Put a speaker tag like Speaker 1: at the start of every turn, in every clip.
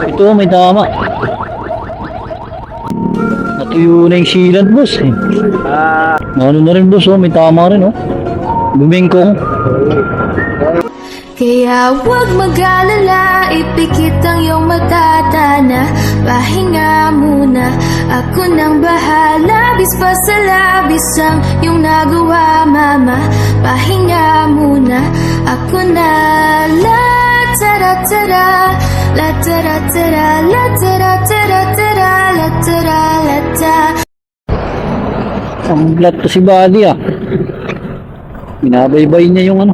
Speaker 1: Ito, may tama. Natuyo na yung sealant, boss. Eh. Ano na rin, boss, oh. May tama rin, oh. Bumingkong.
Speaker 2: Kaya huwag mag-alala, ipikit ang iyong mata, na pahinga muna. Ako nang bahala, bis pa sa labis ang iyong nagawa, mama. Pahinga muna, ako na. La tara tara, la tara tara, la tara tara tara, la tara la ta.
Speaker 1: Ang blat to si Buddy, ah. Binabaybay niya yung ano.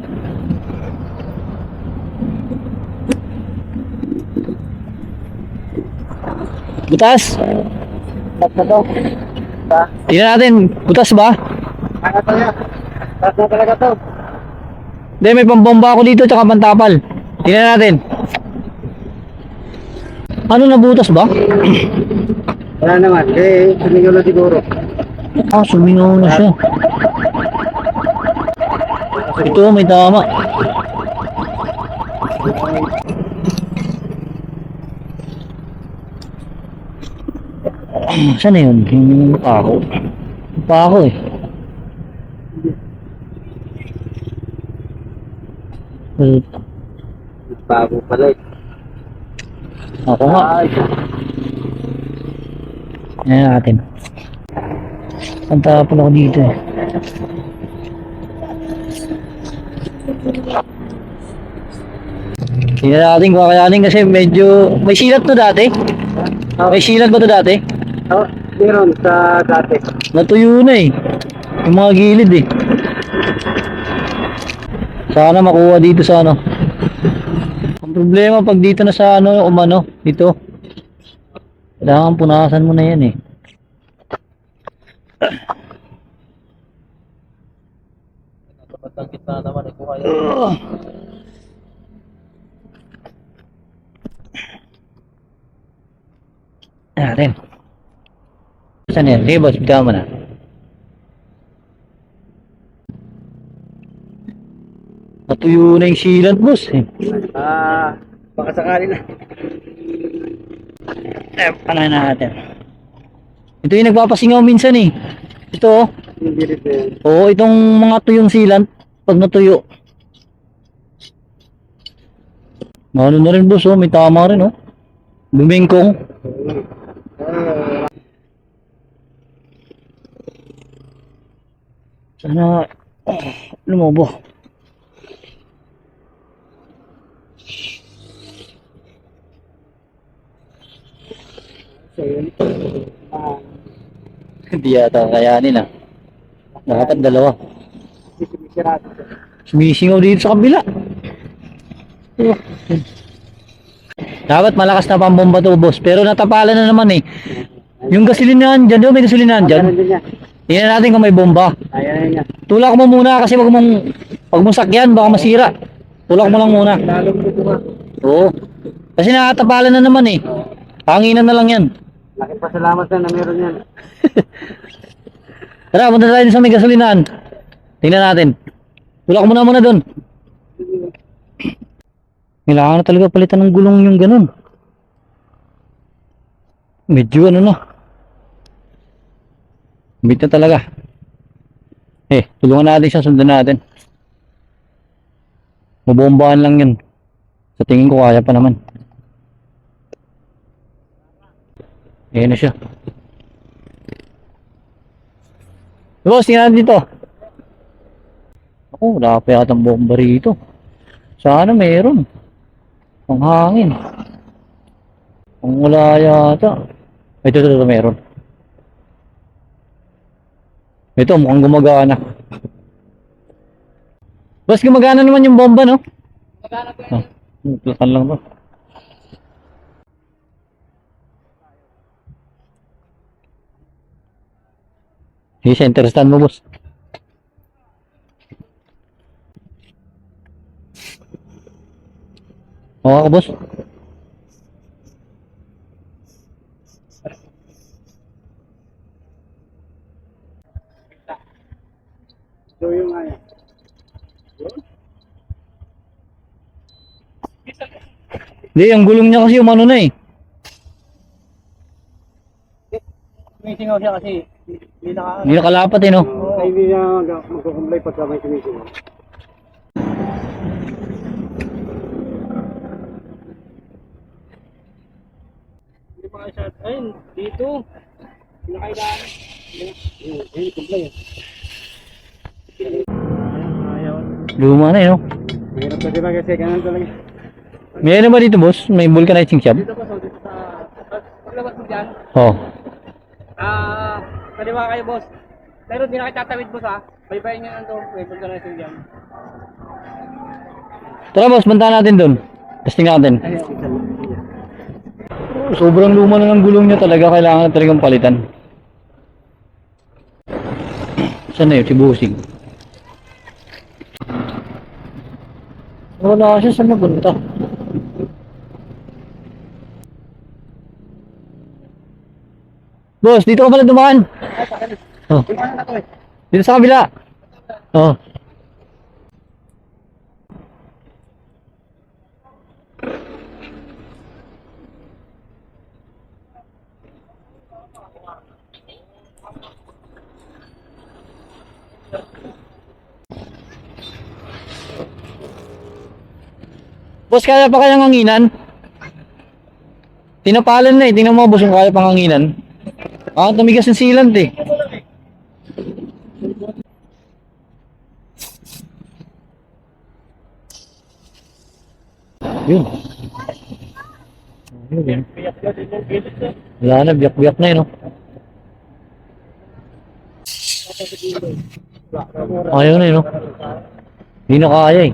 Speaker 1: Butas. Tingnan natin, butas ba?
Speaker 3: Butas na talaga to.
Speaker 1: Hindi, may pambomba ako dito tsaka pantapal. Tingnan natin. Ano, nabutas ba?
Speaker 3: Wala naman, sumigaw na siguro.
Speaker 1: Ah, sumingaw na siya. Ito, may tama. Saan na yun? Yung pako. Pako eh.
Speaker 3: Bago pala eh.
Speaker 1: Ako nga. Ayan natin. Ang tapon ako dito eh. Tingnan natin kung kakayanin kasi medyo... May silat to dati? May silat ba to dati?
Speaker 3: Oh, meron sa dati.
Speaker 1: Natuyo na eh. Yung mga gilid eh. Sana makuha dito sa ano. Ang problema pag dito na sa ano, umano, dito. Kailangan punasan mo na yan eh.
Speaker 3: Ang gitna naman eh, kung kaya.
Speaker 1: Natin. Saan yan? Sige boss, bigyan mo na. Natuyo na yung sealant, boss eh.
Speaker 3: Baka sakali na.
Speaker 1: Ano natin? Ito yung nagpapasingaw minsan eh. Ito oh.
Speaker 3: Hindi rin eh.
Speaker 1: Oo, itong mga tuyong sealant pag natuyo. Ano na rin boss oh, may tama rin oh. Bumingkong. Sana lumobo. Hindi yata kayanin ah. Dapat dalawa. Sumisingaw dito sa kabila. Dapat malakas na pambomba to boss. Pero natapalan na naman eh. Yung gasolinahan dyan, may gasolinahan dyan. Tingnan natin kung may bomba.
Speaker 3: Ayan niya.
Speaker 1: Tulak mo muna kasi wag mong sakyan, baka masira. Tulak mo lang muna.
Speaker 3: Lalong dito nga.
Speaker 1: Oo. Kasi nakatapalan na naman eh. Hanginan na lang yan.
Speaker 3: Laking pasalamat na meron yan.
Speaker 1: Tara, punta tayo sa may gasolinahan. Tingnan natin. Tulak mo na muna doon. Kailangan na talaga palitan ng gulong yung ganun. Medyo ano na. Bit na talaga. Tulungan natin siya, sundan natin. Mabombahan lang yun. Sa tingin ko kaya pa naman. Ayan na siya. Boss, tingnan natin dito. Ako, wala pa yata ang bomba rito. Sana meron. Ang hangin. Ang wala yata. Ito, meron. Ito, mukhang gumagana. Boss, gumagana naman yung bomba, no?
Speaker 3: Gumagana po yun.
Speaker 1: Plakan lang ba? Sige, center stand mo, boss. Oo ka, boss.
Speaker 3: So yung nga yan.
Speaker 1: Hindi, ang gulong niya kasi umano na eh.
Speaker 3: Sumisingaw siya kasi hindi
Speaker 1: Hindi nakalapat eh, no?
Speaker 3: Ay, hindi na magkukumplay pagka may sumisingaw. Hindi pa kayo shot. Ayun, dito. Pinakailangan. Ayun, kumplay. Ayaw.
Speaker 1: Luma na eh, no?
Speaker 3: Mahirap kasi mag-second talaga.
Speaker 1: May ano ba dito, boss? May vulcanizing shop?
Speaker 3: Dito pa, so dito sa... Paglabas mo dyan,
Speaker 1: Oh.
Speaker 3: kaliwa kayo, boss. Pero di na kayo tatawid, boss, ha? Baybayin nyo nandun, may vulcanizing dyan.
Speaker 1: Tara, boss, banta natin doon. Testing natin. Sobrang luma na ng gulong niya talaga. Kailangan na talagang palitan. Saan na yun? Si Busing. Wala siya. Saan napunta? Boss, dito ka pala dumaan. Oh. Dito sa kabila. Oh. Boss, kaya pa kayang hanginan? Tinapalan na eh. Tingnan mo, boss, kung kaya pang hanginan. Ah, tumigas ng sealant eh. Yun. Yun. Wala na, biyak-biyak na yun, no? Ayaw na yun, no? Hindi na kaya eh.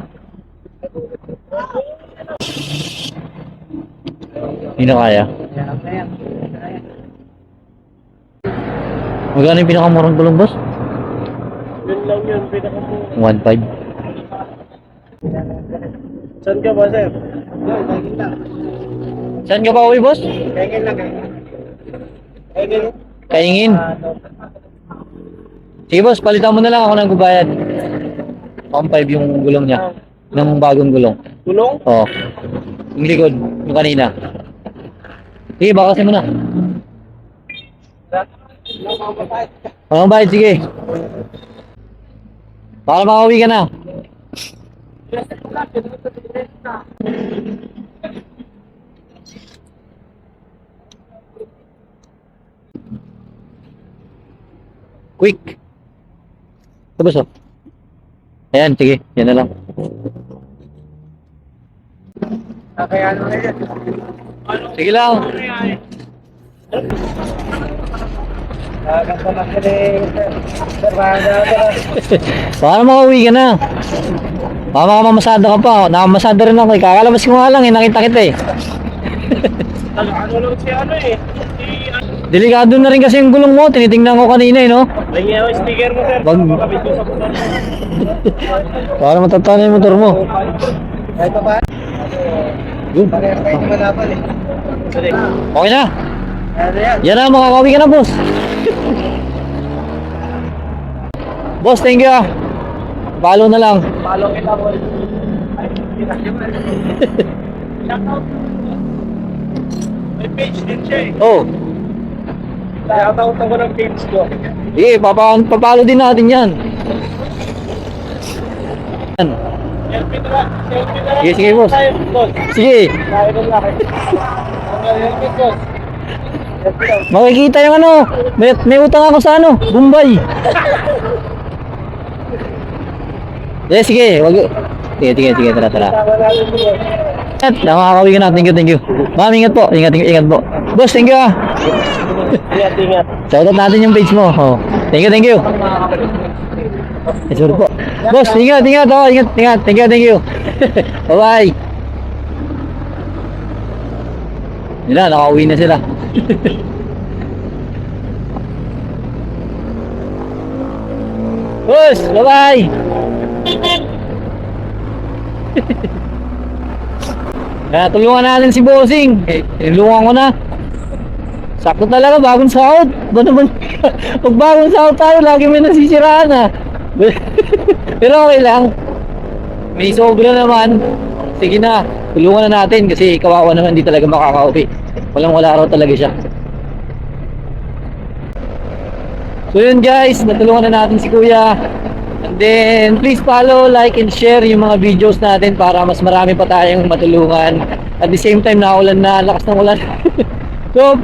Speaker 1: Hindi na kaya. Magkano yung pinakamurang gulong, boss?
Speaker 3: Yun lang yun, pinakamura.
Speaker 1: 1.5.
Speaker 3: Saan ka ba, sir? Kaingin lang.
Speaker 1: Saan ka pa uwi, boss?
Speaker 3: Kaingin lang, kaingin. Kaingin.
Speaker 1: Kaingin. Sige, boss, palitan mo na lang ako ng gubayad. 1.5 yung gulong niya. Ng bagong gulong.
Speaker 3: Gulong?
Speaker 1: Oo. Yung likod, yung kanina. Sige, bakasin mo na. Walang bayad, sige. Para makauwi ka na. Quick. Tapos oh. Ayan, sige. Yan na lang.
Speaker 3: Kaya ano na yan?
Speaker 1: Sige lang.
Speaker 3: Ganda na sila sir.
Speaker 1: Para makauwi ka na. Baka mamamasada ka pa. Nakamasada rin ako. Kakalabas ko nga lang eh. Nakita kita eh.
Speaker 3: Ano lang si ano eh.
Speaker 1: Delikado na rin kasi yung gulong mo. Tinitingnan ko kanina eh, no?
Speaker 3: Lagi ako sticker mo sir.
Speaker 1: Bag-
Speaker 3: Makapit ko sa puto.
Speaker 1: Para matatana yung motor mo.
Speaker 3: Kahit pa ba?
Speaker 1: Yun.
Speaker 3: Pareho kayo naman napan eh. Sorry.
Speaker 1: Okay na.
Speaker 3: Ano yan?
Speaker 1: Yan na, makakauwi ka na, boss. Boss, thank you ah. Follow na lang.
Speaker 3: Follow kita boy. Ay, kita niyo ba? Shoutout. May page din siya eh.
Speaker 1: Oh.
Speaker 3: Shoutout ako ng page ko.
Speaker 1: Sige, papalo din natin yan. Yan.
Speaker 3: Selfie na lang. Selfie na lang.
Speaker 1: Sige, sige, boss.
Speaker 3: Tayo, boss.
Speaker 1: Sige,
Speaker 3: Tayo na lang. Selfie, boss. Selfie lang.
Speaker 1: makikita yung ano. May utang ako sa ano, Bombay. Sige, wag. Sige, tara.
Speaker 3: Tama natin po, boss.
Speaker 1: At nakakauwi ka na. Thank you. Ma'am, ingat po. Ingat po. Boss, thank you ah.
Speaker 3: Ingat.
Speaker 1: Shoutout natin yung page mo. Oh. Thank you. Sorry po. Boss, ingat. Oh, ingat. Thank you. Bye-bye. Nila, nakauwi na sila. Boss, bye-bye. Kaya tulungan natin si Bossing. Tulungan ko na. Sakto talaga, bagong sahod. Ba naman? Pag bagong sahod tayo, lagi may nasisiraan ah. Pero okay lang. May sobra naman. Sige na, tulungan na natin kasi kawawa naman, hindi talaga makakauwi. Wala raw talaga siya. So yun guys, natulungan na natin si Kuya. And then, please follow, like, and share yung mga videos natin para mas marami pa tayong matulungan. At the same time, naulan na, lakas ng ulan. So,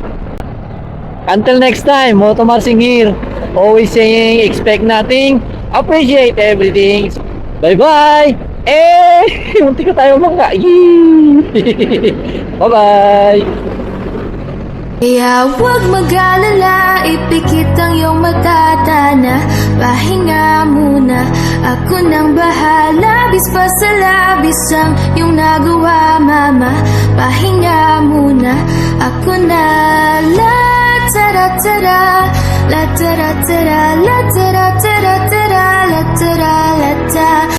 Speaker 1: until next time, Moto Marsing here. Always saying, expect nothing, appreciate everything. Bye-bye! Eh! Munti ko tayo mga. Bye-bye!
Speaker 2: Kaya huwag mag-alala, ipikit ang iyong mata na pahinga muna. Ako nang bahala, bis pa sa labis ang iyong nagawa, mama. Pahinga muna, ako na. La tara tara, la tara tara, la tara tara tara, la tara la tara.